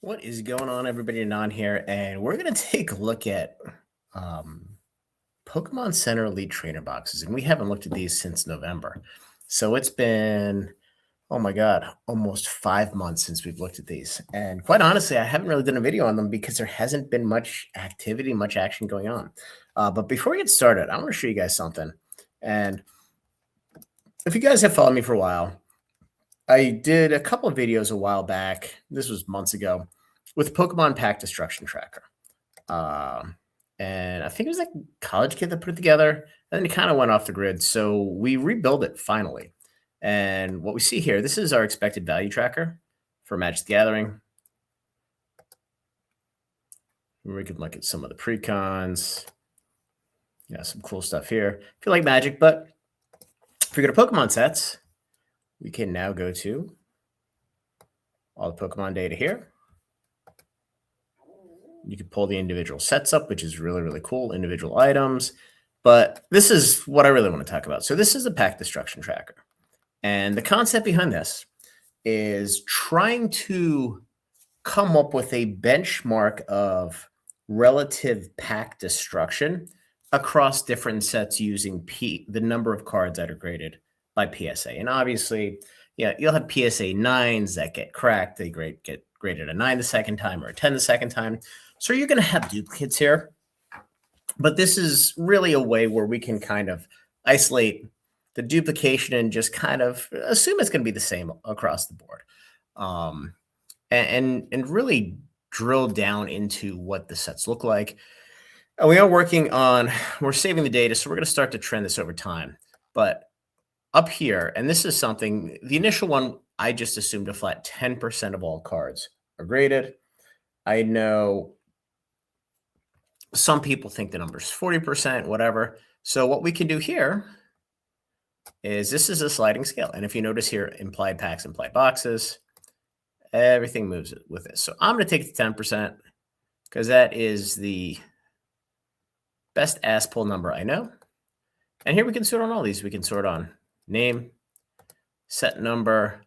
What is going on, everybody? Non here, and we're gonna take a look at um, Pokemon Center Elite Trainer boxes, and we haven't looked at these since November. So it's been, oh my god, almost 5 months since we've looked at these. And quite honestly, I haven't really done a video on them because there hasn't been much activity, much action going on. But before we get started, I want to show you guys something. And if you guys have followed me for a while, I did a couple of videos a while back. This was months ago with Pokemon Pack Destruction Tracker. Um, and I think it was like a college kid that put it together, and then it kind of went off the grid. So we rebuilt it finally. And what we see here, this is our expected value tracker for Magic the Gathering. We can look at some of the precons. Yeah, some cool stuff here. If you like Magic, but if you go to Pokemon sets, we can now go to all the Pokemon data here. You can pull the individual sets up, which is really, really cool, individual items. But this is what I really want to talk about. So this is a pack destruction tracker. And the concept behind this is trying to come up with a benchmark of relative pack destruction across different sets using the number of cards that are graded by PSA. And obviously, yeah, you'll have PSA 9s that get cracked. They get graded a 9 the second time or a 10 the second time. So you're going to have duplicates here. But this is really a way where we can kind of isolate the duplication and just kind of assume it's going to be the same across the board. And really drill down into what the sets look like. And we are we're saving the data, so we're going to start to trend this over time. But up here, and this is something, the initial one, I just assumed a flat 10% of all cards are graded. I know some people think the number is 40%, whatever. So what we can do here is this is a sliding scale. And if you notice here, implied packs, implied boxes, everything moves with this. So I'm going to take it to 10% because that is the best ass pull number I know. And here we can sort on all these. We can sort on name, set number,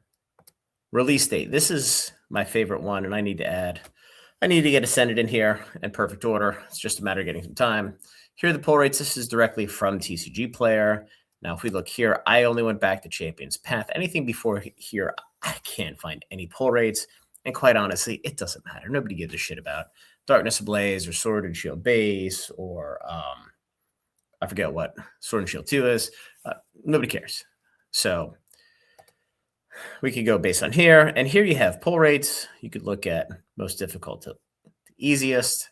release date. This is my favorite one, and I need to get Ascended in here in perfect order. It's just a matter of getting some time. Here are the pull rates. This is directly from TCG Player. Now, if we look here, I only went back to Champions Path. Anything before here, I can't find any pull rates. And quite honestly, it doesn't matter. Nobody gives a shit about Darkness Ablaze or Sword and Shield Base or I forget what Sword and Shield 2 is. Nobody cares. So we could go based on here. And here you have pull rates. You could look at most difficult to easiest.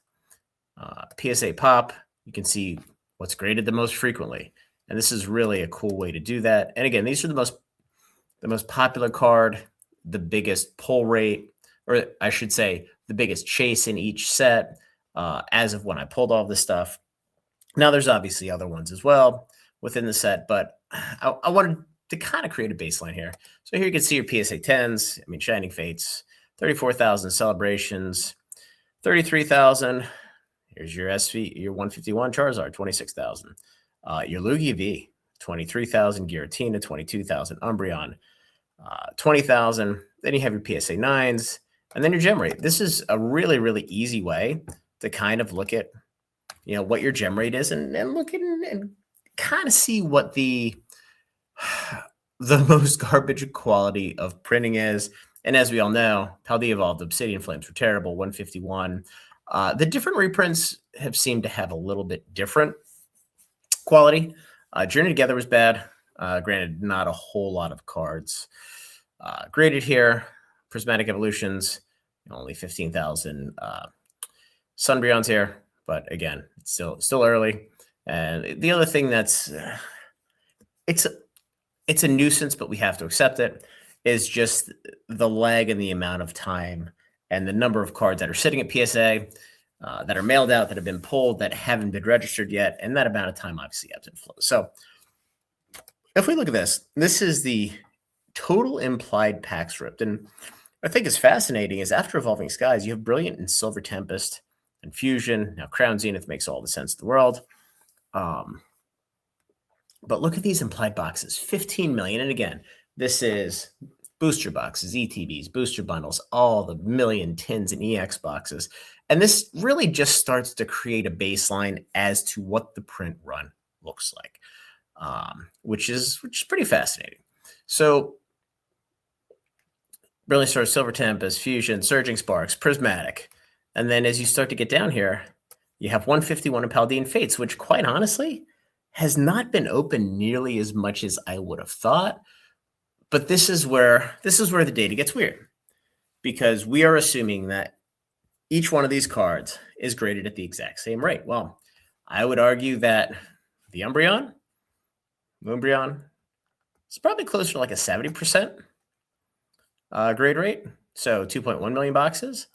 PSA pop. You can see what's graded the most frequently. And this is really a cool way to do that. And again, these are the most popular card, the biggest pull rate, or I should say the biggest chase in each set as of when I pulled all this stuff. Now, there's obviously other ones as well within the set, but I wanted to kind of create a baseline here. So here you can see your PSA 10s. I mean, Shining Fates, 34,000 Celebrations, 33,000. Here's your your 151 Charizard, 26,000. Your Lugia V, 23,000. Giratina, 22,000. Umbreon, 20,000. Then you have your PSA 9s, and then your gem rate. This is a really, really easy way to kind of look at, what your gem rate is and look at and kind of see what the most garbage quality of printing is. And as we all know, how the evolved Obsidian Flames were terrible, 151. The different reprints have seemed to have a little bit different quality. Journey Together was bad. Granted, not a whole lot of cards graded here. Prismatic Evolutions, only 15,000 Sunbreons here. But again, it's still early. And the other thing that's it's a nuisance, but we have to accept it, is just the lag in the amount of time and the number of cards that are sitting at PSA that are mailed out, that have been pulled, that haven't been registered yet. And that amount of time obviously ebbs and flows. So if we look at this is the total implied packs ripped. And I think is fascinating is after Evolving Skies, you have Brilliant and Silver Tempest and Fusion. Now Crown Zenith makes all the sense in the world. But look at these implied boxes, 15 million. And again, this is booster boxes, ETBs, booster bundles, all the million tins and EX boxes. And this really just starts to create a baseline as to what the print run looks like, which is pretty fascinating. So Brilliant Stars, Silver Tempest, Fusion, Surging Sparks, Prismatic. And then as you start to get down here, you have 151 and Paldean Fates, which quite honestly has not been open nearly as much as I would have thought. But this is where the data gets weird, because we are assuming that each one of these cards is graded at the exact same rate. Well, I would argue that the Umbreon, Moonbreon, is probably closer to like a 70% grade rate. So 2.1 million boxes.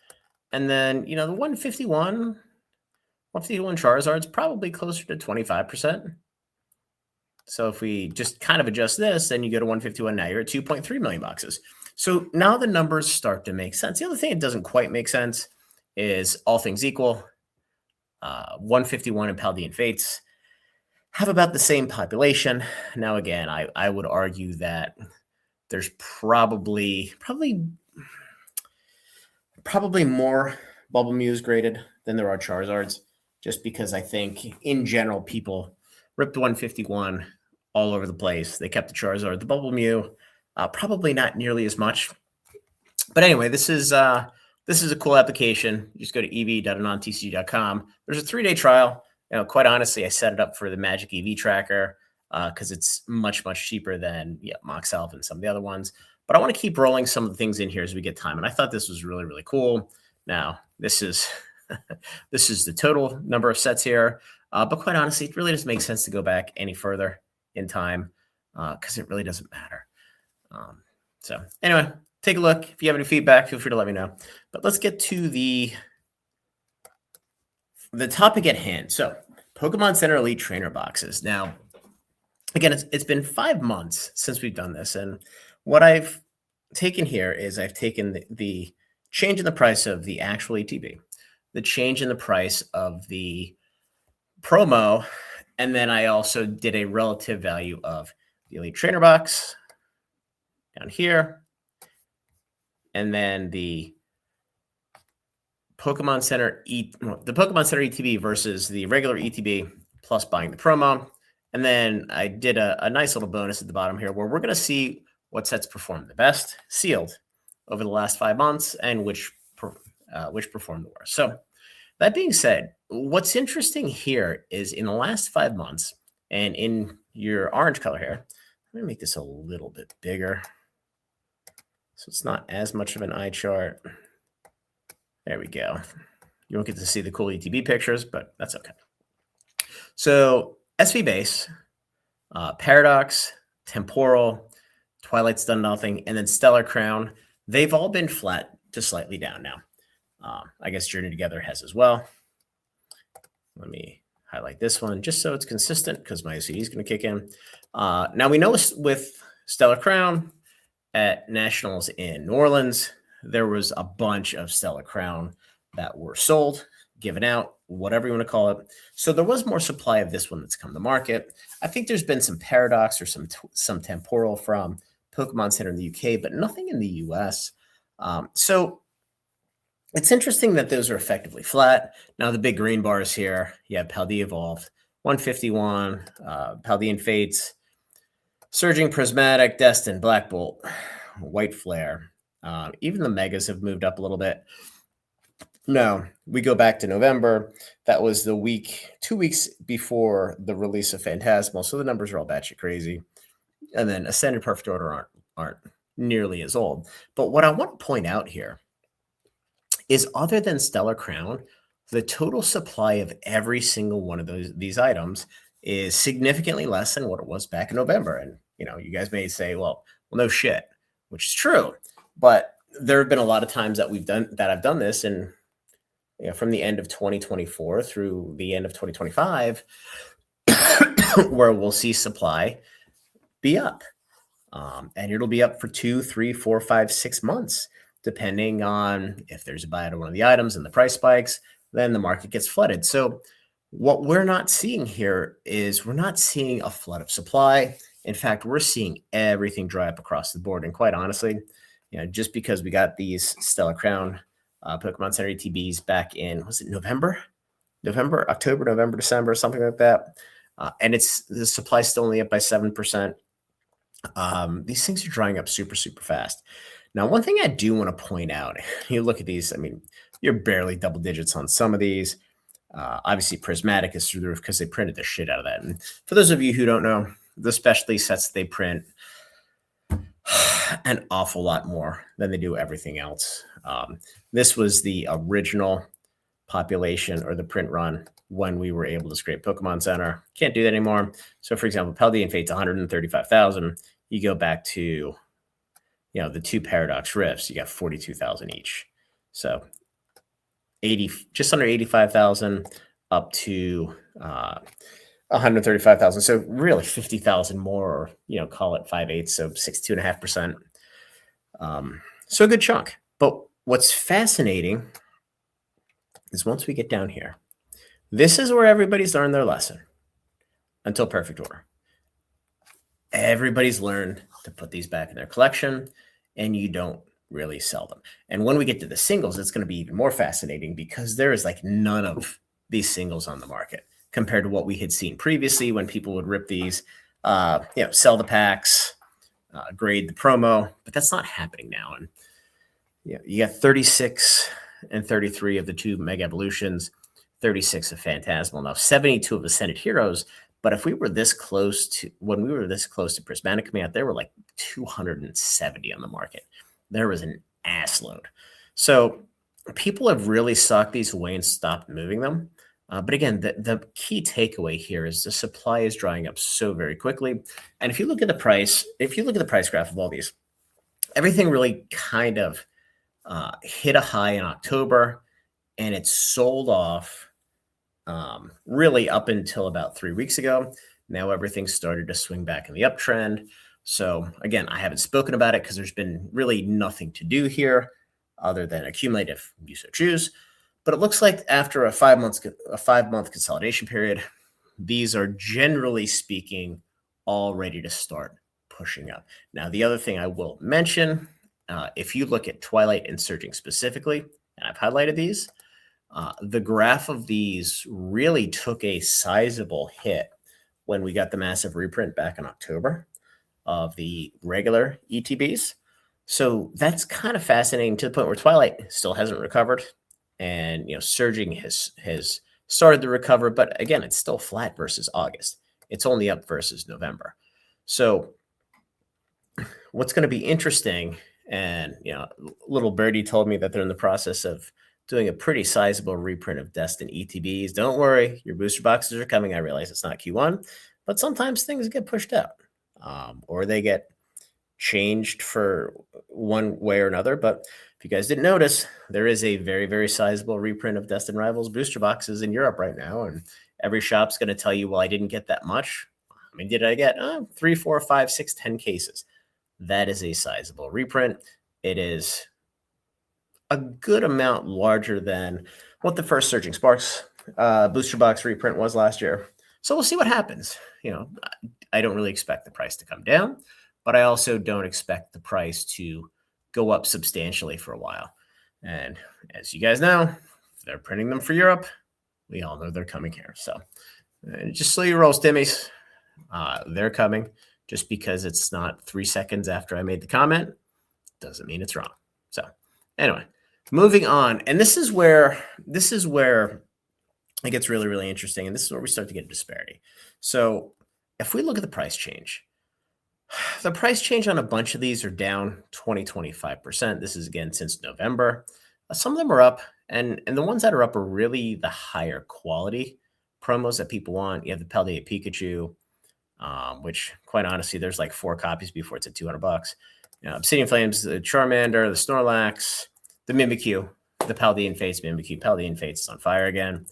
And then, the 151 Charizard's probably closer to 25%. So if we just kind of adjust this, then you go to 151. Now you're at 2.3 million boxes. So now the numbers start to make sense. The other thing that doesn't quite make sense is, all things equal, 151 and Paldean Fates have about the same population. Now, again, I would argue that there's probably more Bubble Mews graded than there are Charizards, just because I think in general people ripped 151 all over the place. They kept the Charizard, the Bubble Mew, probably not nearly as much. But anyway, this is a cool application. You just go to ev.anontcg.com. There's a 3-day trial. Quite honestly, I set it up for the Magic EV tracker because it's much, much cheaper than Mox Elf and some of the other ones. But I want to keep rolling some of the things in here as we get time. And I thought this was really, really cool. Now, this is this is the total number of sets here. But quite honestly, it really doesn't make sense to go back any further in time because it really doesn't matter. So anyway, take a look. If you have any feedback, feel free to let me know. But let's get to the topic at hand. So Pokemon Center Elite Trainer boxes. Now, again, it's been 5 months since we've done this. And what I've taken here is I've taken the change in the price of the actual ETB, the change in the price of the promo, and then I also did a relative value of the Elite Trainer box down here, and then the Pokemon Center ETB versus the regular ETB plus buying the promo. And then I did a nice little bonus at the bottom here where we're going to see what sets performed the best sealed over the last 5 months and which performed the worst. So that being said, what's interesting here is in the last 5 months, and in your orange color here, let me make this a little bit bigger so it's not as much of an eye chart. There we go. You won't get to see the cool ETB pictures, but that's okay. So SV Base, Paradox, Temporal, Twilight's Done Nothing, and then Stellar Crown, they've all been flat to slightly down now. I guess Journey Together has as well. Let me highlight this one just so it's consistent because my OCD is going to kick in. Now we know with Stellar Crown at Nationals in New Orleans, there was a bunch of Stellar Crown that were sold, given out, whatever you want to call it. So there was more supply of this one that's come to market. I think there's been some Paradox or some Temporal from Pokemon Center in the UK, but nothing in the US. So it's interesting that those are effectively flat. Now the big green bars here, you have Paldea Evolved, 151, Paldean Fates, Surging Prismatic, Destin, Black Bolt, White Flare. Even the Megas have moved up a little bit. No, we go back to November. That was 2 weeks before the release of Phantasmal. So the numbers are all batshit crazy. And then Ascended Perfect Order aren't nearly as old. But what I want to point out here is other than Stellar Crown, the total supply of every single one of these items is significantly less than what it was back in November. And, you guys may say, well, no shit, which is true. But there have been a lot of times that I've done this, and from the end of 2024 through the end of 2025, where we'll see supply be up. And it'll be up for 2, 3, 4, 5, 6 months, depending on if there's a buy out of one of the items and the price spikes, then the market gets flooded. So what we're not seeing here is we're not seeing a flood of supply. In fact, we're seeing everything dry up across the board. And quite honestly, just because we got these Stellar Crown Pokemon Center ETBs back in, was it October, November, December, something like that. And the supply's still only up by 7%. These things are drying up super, super fast. Now, one thing I do want to point out, you look at these, I mean, you're barely double digits on some of these. Obviously, Prismatic is through the roof because they printed the shit out of that. And for those of you who don't know, the specialty sets they print an awful lot more than they do everything else. This was the original population or the print run when we were able to scrape Pokemon Center. Can't do that anymore. So, for example, Paldean Fate's 135,000. You go back to, the two Paradox Rifts, you got 42,000 each. So, just under 85,000 up to 135,000. So really 50,000 more, or, call it 5/8, so 62.5%. So a good chunk. But what's fascinating is once we get down here, this is where everybody's learned their lesson until Perfect Order. Everybody's learned to put these back in their collection, and you don't really sell them. And when we get to the singles, it's going to be even more fascinating because there is like none of these singles on the market compared to what we had seen previously when people would rip these, sell the packs, grade the promo, but that's not happening now. And you got 36 and 33 of the two Mega Evolutions, 36 of Phantasmal. Now 72 of Ascended Heroes. But if we were this close to, when we were this close to Prismatic coming out, there were like 270 on the market. There was an ass load. So people have really socked these away and stopped moving them. But again, the key takeaway here is the supply is drying up so very quickly. And if you look at the price graph of all these, everything really kind of hit a high in October, and it sold off really up until about 3 weeks ago. Now everything started to swing back in the uptrend. So again, I haven't spoken about it because there's been really nothing to do here other than accumulate if you so choose. But it looks like after a 5 month consolidation period, these are generally speaking all ready to start pushing up. Now, the other thing I will mention, if you look at Twilight and Surging specifically, and I've highlighted these, the graph of these really took a sizable hit when we got the massive reprint back in October of the regular ETBs. So that's kind of fascinating to the point where Twilight still hasn't recovered. And Surging has started to recover, but again, it's still flat versus August. It's only up versus November. So what's going to be interesting, and little birdie told me that they're in the process of doing a pretty sizable reprint of Destin ETBs. Don't worry, your booster boxes are coming. I realize it's not Q1, but sometimes things get pushed out, or they get changed for one way or another. But if you guys didn't notice, there is a very, very sizable reprint of Destin Rivals booster boxes in Europe right now. And every shop's going to tell you, well, I didn't get that much. I mean, did I get 3, 4, 5, 6, 10 cases? That is a sizable reprint. It is a good amount larger than what the first Surging Sparks booster box reprint was last year. So we'll see what happens. I don't really expect the price to come down, but I also don't expect the price to go up substantially for a while. And as you guys know, they're printing them for Europe. We all know they're coming here. So just so you roll, Stimmies, they're coming. Just because it's not 3 seconds after I made the comment doesn't mean it's wrong. So anyway, moving on. And this is where it gets really, really interesting. And this is where we start to get a disparity. So if we look at the price change on a bunch of these are down 20-25%. This is again since November. Some of them are up, and the ones that are up are really the higher quality promos that people want. You have the Paldea Pikachu, which quite honestly, there's like 4 copies before it's at $200. Obsidian Flames, the Charmander, the Snorlax, the Mimikyu, the Paldean Fates Mimikyu. Paldean Fates is on fire again.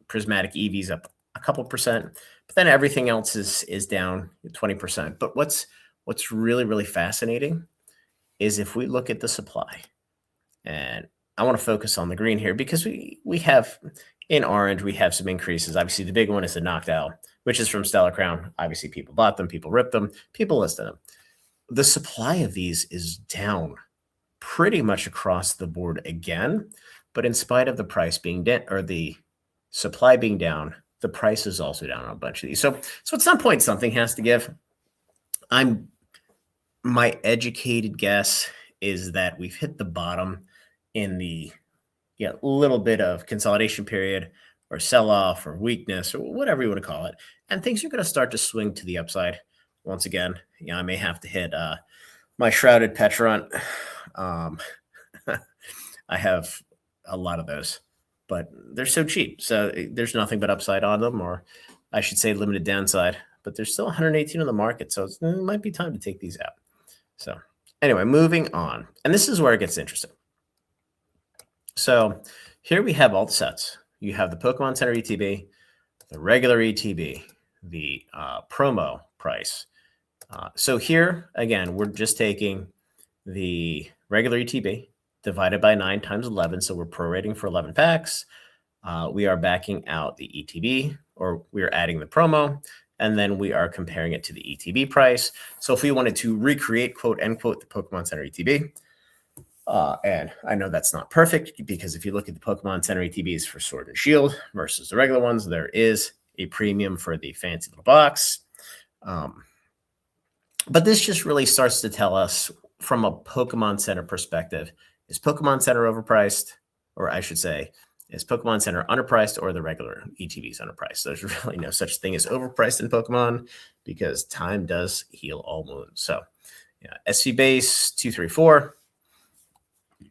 Prismatic Eevee's up a couple percent, but then everything else is down 20%. But what's really, really fascinating is if we look at the supply, and I want to focus on the green here because we have in orange, we have some increases. Obviously, the big one is the Knocked Out, which is from Stellar Crown. Obviously, people bought them, people ripped them, people listed them. the supply of these is down pretty much across the board again. But in spite of the price being down or the supply being down, the price is also down on a bunch of these. So at some point, something has to give. My educated guess is that we've hit the bottom in the little bit of consolidation period or sell off or weakness or whatever you want to call it. And things are going to start to swing to the upside once again. I may have to hit my shrouded Petron. I have a lot of those, but they're so cheap. So there's nothing but upside on them, or I should say limited downside, but there's still 118 on the market. So it might be time to take these out. So anyway, moving on. And this is where it gets interesting. So here we have all the sets. You have the Pokemon Center ETB, the regular ETB, the promo price. So here, again, we're just taking the regular ETB divided by 9 times 11. So we're prorating for 11 packs. We are backing out the ETB, or we are adding the promo, and then we are comparing it to the ETB price. So if we wanted to recreate, quote, unquote, the Pokemon Center ETB, and I know that's not perfect, because if you look at the Pokemon Center ETBs for Sword and Shield versus the regular ones, there is a premium for the fancy little box. But this just really starts to tell us from a Pokemon Center perspective, is Pokemon Center overpriced? Or I should say, is Pokemon Center underpriced, or the regular ETBs underpriced? There's really no such thing as overpriced in Pokemon, because time does heal all wounds. So SV base 234,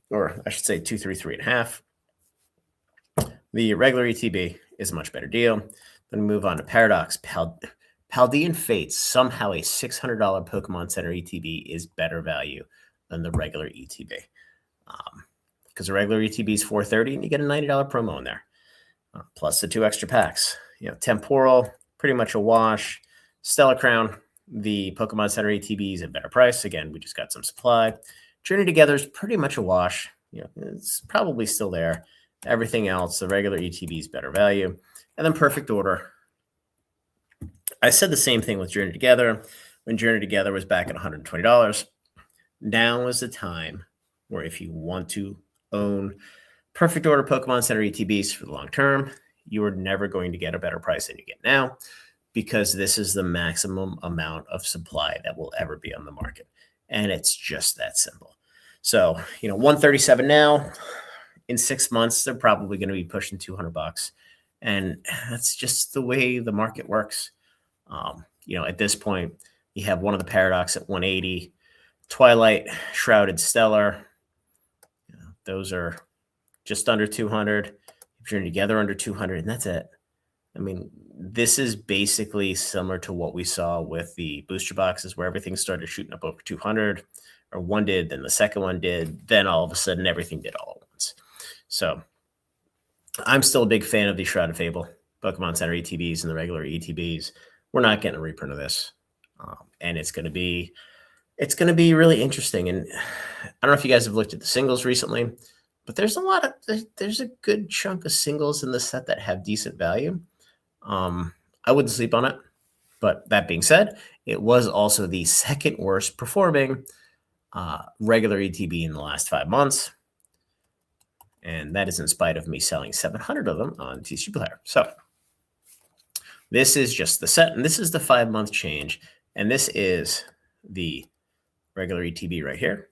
or I should say 233.5. The regular ETB is a much better deal. Then we move on to Paradox. Paldean Fates, somehow a $600 Pokemon Center ETB is better value than the regular ETB. Because the regular ETB is $430 and you get a $90 promo in there. Plus the 2 extra packs. Temporal, pretty much a wash. Stellar Crown, the Pokemon Center ETB is a better price. Again, we just got some supply. Journey Together is pretty much a wash. It's probably still there. Everything else, the regular ETB is better value. And then Perfect Order. I said the same thing with Journey Together. When Journey Together was back at $120, now is the time where if you want to own Perfect Order Pokemon Center ETBs for the long term, you are never going to get a better price than you get now, because this is the maximum amount of supply that will ever be on the market. And it's just that simple. So, $137 now. In 6 months, they're probably going to be pushing $200. And that's just the way the market works. At this point, you have one of the Paradox at 180, Twilight, Shrouded, Stellar. Those are just under 200. Journey Together under 200, and that's it. I mean, this is basically similar to what we saw with the booster boxes, where everything started shooting up over 200, or one did, then the second one did, then all of a sudden everything did all at once. So I'm still a big fan of the Shrouded Fable, Pokemon Center ETBs, and the regular ETBs. We're not getting a reprint of this, and it's going to be really interesting. And I don't know if you guys have looked at the singles recently, but there's a good chunk of singles in the set that have decent value. I wouldn't sleep on it, but that being said, it was also the second worst performing regular ETB in the last 5 months. And that is in spite of me selling 700 of them on TCG Player. So this is just the set, and this is the 5-month change. And this is the regular ETB right here.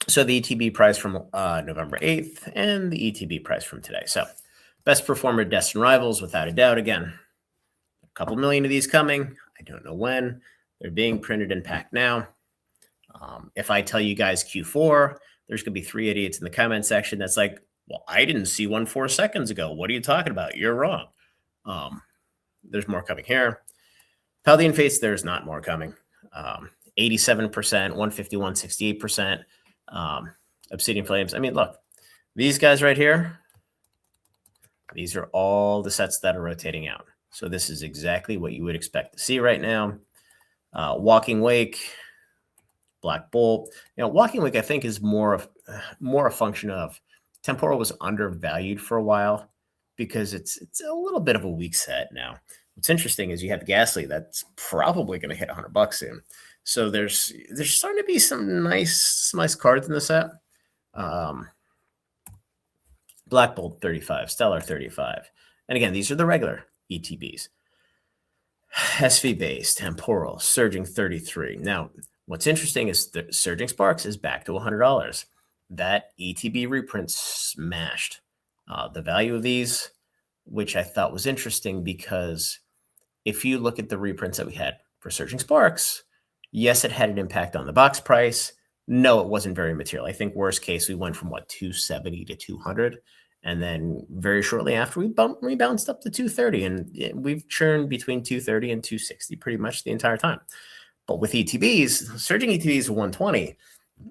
So the ETB price from November 8th and the ETB price from today. So best performer, Destined Rivals, without a doubt. Again, a couple million of these coming. I don't know when. They're being printed and packed now. If I tell you guys Q4, there's going to be 3 idiots in the comment section that's like, well, I didn't see one 4 seconds ago. What are you talking about? You're wrong. There's more coming here. Paldean Fates, there's not more coming. 87%, 151, 68%. Obsidian Flames. I mean, look, these guys right here, these are all the sets that are rotating out. So this is exactly what you would expect to see right now. Walking Wake, Black Bolt. Walking Wake, I think, is more a function of Temporal was undervalued for a while because it's a little bit of a weak set now. What's interesting is you have Ghastly that's probably going to hit $100 soon. So there's starting to be some nice cards in the set. Black Bolt 35, Stellar 35. And again, these are the regular ETBs. SV base, temporal, surging 33. Now, what's interesting is the surging sparks is back to $100. That ETB reprint smashed the value of these, which I thought was interesting because if you look at the reprints that we had for surging sparks, yes, it had an impact on the box price. No, it wasn't very material. I think worst case, we went from what, 270 to 200. And then very shortly after, we bounced up to 230, and we've churned between 230 and 260 pretty much the entire time. But with ETBs, surging ETBs were 120,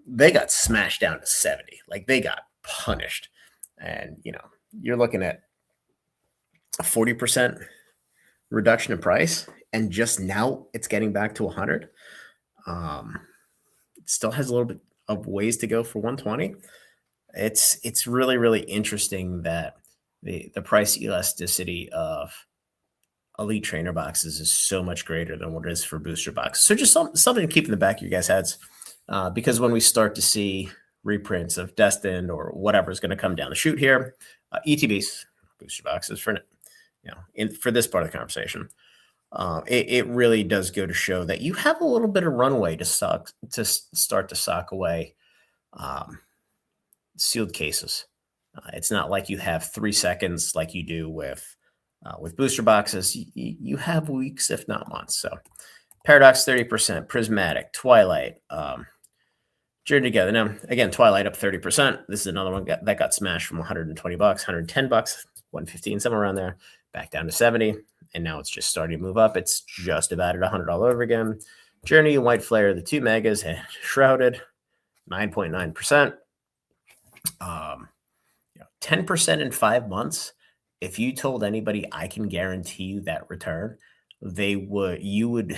they got smashed down to 70. Like they got punished. And, you're looking at a 40% reduction in price, and just now it's getting back to 100. It still has a little bit of ways to go for 120. It's really, really interesting that the price elasticity of elite trainer boxes is so much greater than what it is for booster boxes. So just something to keep in the back of your guys' heads, because when we start to see reprints of Destined or whatever is going to come down the chute here, ETBs, booster boxes for for this part of the conversation, it really does go to show that you have a little bit of runway to start to sock away sealed cases. It's not like you have 3 seconds like you do with booster boxes. You have weeks, if not months. So Paradox 30%, Prismatic, Twilight, Journey Together. Now, again, Twilight up 30%. This is another one that got smashed from $120, $110, 115, somewhere around there, back down to 70. And now it's just starting to move up. It's just about at $100 all over again. Journey and White Flare, the 2 megas, and Shrouded, 9.9%. 10% in 5 months. If you told anybody, I can guarantee you that return, you would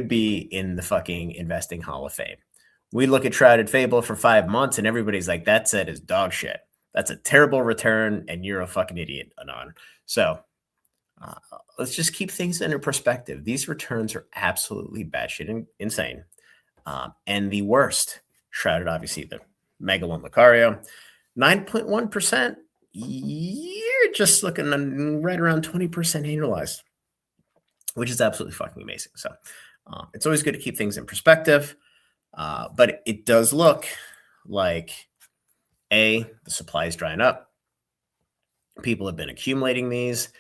be in the fucking investing Hall of Fame. We look at Shrouded Fable for 5 months and everybody's like, that set is dog shit. That's a terrible return and you're a fucking idiot, Anon. So let's just keep things into perspective. These returns are absolutely batshit insane. And the worst, Shrouded, obviously, the Mega One Lucario, 9.1%. You're just looking right around 20% annualized, which is absolutely fucking amazing. So it's always good to keep things in perspective. But it does look like, the supply is drying up. People have been accumulating these,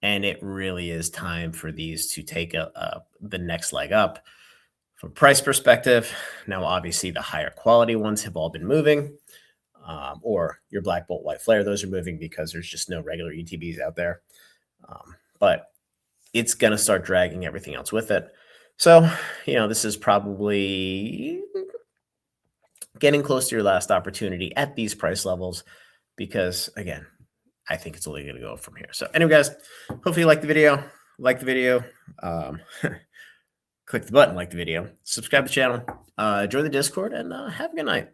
and it really is time for these to take the next leg up. From a price perspective, now obviously the higher quality ones have all been moving, or your Black Bolt, White Flare, those are moving because there's just no regular ETBs out there. But it's going to start dragging everything else with it. So, this is probably getting close to your last opportunity at these price levels because, again, I think it's only going to go from here. So anyway, guys, hopefully you like the video. Click the button, like the video, subscribe to the channel, join the Discord, and have a good night.